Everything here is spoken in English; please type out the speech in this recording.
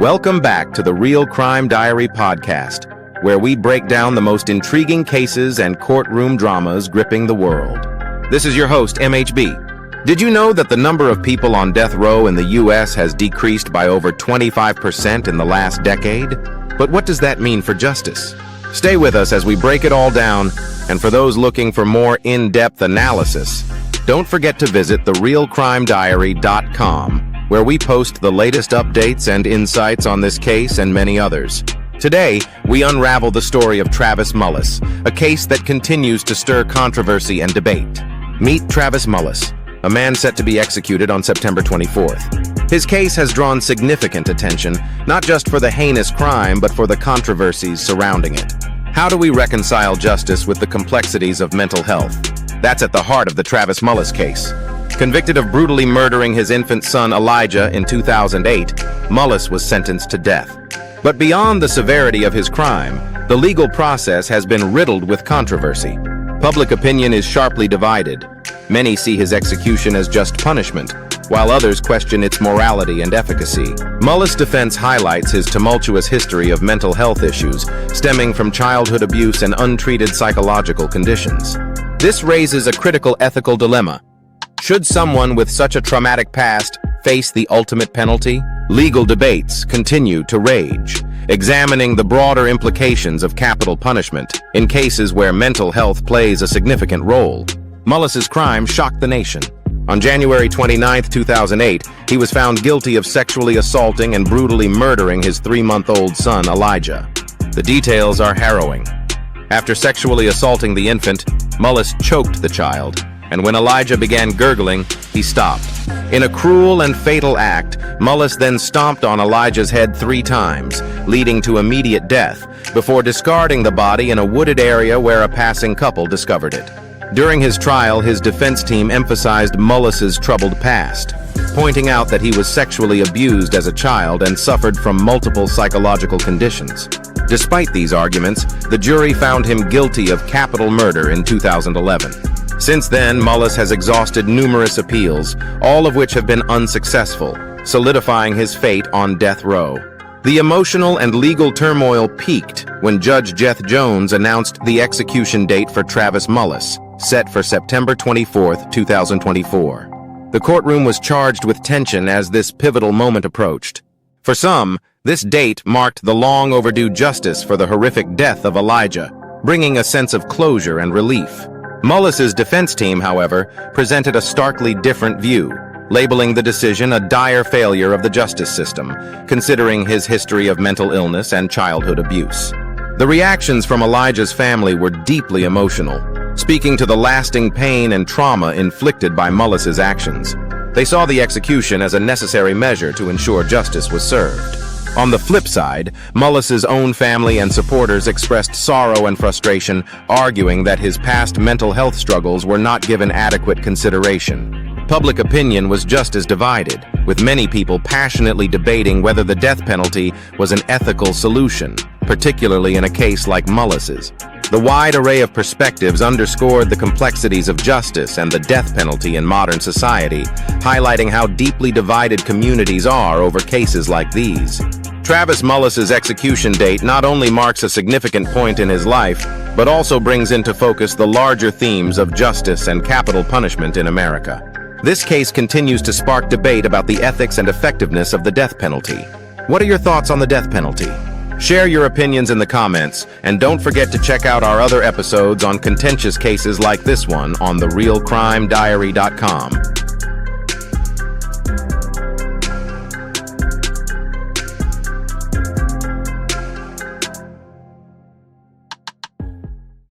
Welcome back to the Real Crime Diary podcast, where we break down the most intriguing cases and courtroom dramas gripping the world. This is your host, MHB. Did you know that the number of people on death row in the U.S. has decreased by over 25% in the last decade? But what does that mean for justice? Stay with us as we break it all down, and for those looking for more in-depth analysis, don't forget to visit therealcrimediary.com, where we post the latest updates and insights on this case and many others. Today, we unravel the story of Travis Mullis, a case that continues to stir controversy and debate. Meet Travis Mullis, a man set to be executed on September 24th. His case has drawn significant attention, not just for the heinous crime, but for the controversies surrounding it. How do we reconcile justice with the complexities of mental health? That's at the heart of the Travis Mullis case. Convicted of brutally murdering his infant son Elijah in 2008, Mullis was sentenced to death. But beyond the severity of his crime, the legal process has been riddled with controversy. Public opinion is sharply divided. Many see his execution as just punishment, while others question its morality and efficacy. Mullis' defense highlights his tumultuous history of mental health issues stemming from childhood abuse and untreated psychological conditions. This raises a critical ethical dilemma. Should someone with such a traumatic past face the ultimate penalty? Legal debates continue to rage, examining the broader implications of capital punishment in cases where mental health plays a significant role. Mullis's crime shocked the nation. On January 29, 2008, he was found guilty of sexually assaulting and brutally murdering his 3-month-old son, Elijah. The details are harrowing. After sexually assaulting the infant, Mullis choked the child, and when Elijah began gurgling, he stopped. In a cruel and fatal act, Mullis then stomped on Elijah's head 3 times, leading to immediate death, before discarding the body in a wooded area where a passing couple discovered it. During his trial, his defense team emphasized Mullis's troubled past, pointing out that he was sexually abused as a child and suffered from multiple psychological conditions. Despite these arguments, the jury found him guilty of capital murder in 2011. Since then, Mullis has exhausted numerous appeals, all of which have been unsuccessful, solidifying his fate on death row. The emotional and legal turmoil peaked when Judge Jeth Jones announced the execution date for Travis Mullis, set for September 24, 2024. The courtroom was charged with tension as this pivotal moment approached. For some, this date marked the long overdue justice for the horrific death of Elijah, bringing a sense of closure and relief. Mullis's defense team, however, presented a starkly different view, labeling the decision a dire failure of the justice system, considering his history of mental illness and childhood abuse. The reactions from Elijah's family were deeply emotional, speaking to the lasting pain and trauma inflicted by Mullis's actions. They saw the execution as a necessary measure to ensure justice was served. On the flip side, Mullis's own family and supporters expressed sorrow and frustration, arguing that his past mental health struggles were not given adequate consideration. Public opinion was just as divided, with many people passionately debating whether the death penalty was an ethical solution, particularly in a case like Mullis's. The wide array of perspectives underscored the complexities of justice and the death penalty in modern society, highlighting how deeply divided communities are over cases like these. Travis Mullis's execution date not only marks a significant point in his life, but also brings into focus the larger themes of justice and capital punishment in America. This case continues to spark debate about the ethics and effectiveness of the death penalty. What are your thoughts on the death penalty? Share your opinions in the comments, and don't forget to check out our other episodes on contentious cases like this one on therealcrimediary.com.